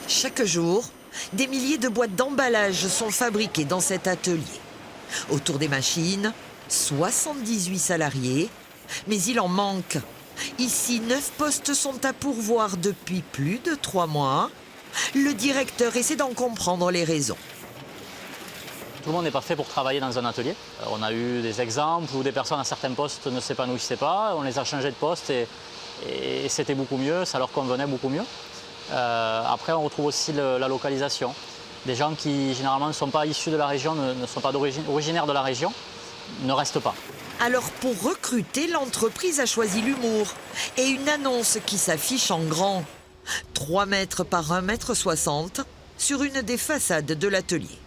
Chaque jour, des milliers de boîtes d'emballage sont fabriquées dans cet atelier. Autour des machines, 78 salariés, mais il en manque. Ici, 9 postes sont à pourvoir depuis plus de 3 mois. Le directeur essaie d'en comprendre les raisons. Tout le monde n'est pas fait pour travailler dans un atelier. On a eu des exemples où des personnes à certains postes ne s'épanouissaient pas. On les a changés de poste et c'était beaucoup mieux, ça leur convenait beaucoup mieux. Après, on retrouve aussi la localisation. Des gens qui, généralement, ne sont pas issus de la région, ne sont pas originaires de la région, ne restent pas. Alors, pour recruter, l'entreprise a choisi l'humour et une annonce qui s'affiche en grand. 3 mètres par 1,60 m sur une des façades de l'atelier.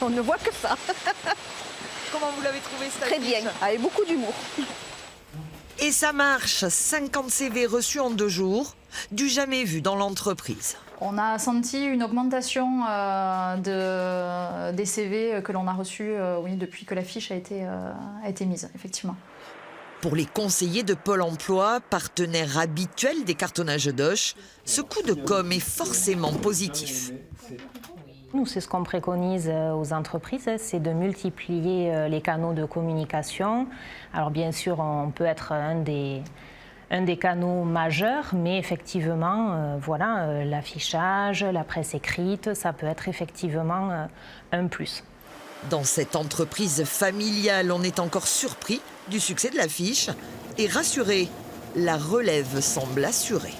On ne voit que ça. Comment vous l'avez trouvé, cette Très bien, avec beaucoup d'humour. Et ça marche, 50 CV reçus en 2 jours, du jamais vu dans l'entreprise. On a senti une augmentation des CV que l'on a reçus depuis que la fiche a été mise, effectivement. Pour les conseillers de Pôle emploi, partenaires habituels des cartonnages d'Auch, ce coup de com' est forcément positif. Nous, c'est ce qu'on préconise aux entreprises, c'est de multiplier les canaux de communication. Alors bien sûr, on peut être un des canaux majeurs, mais effectivement, l'affichage, la presse écrite, ça peut être effectivement un plus. Dans cette entreprise familiale, on est encore surpris du succès de l'affiche et rassuré, la relève semble assurée.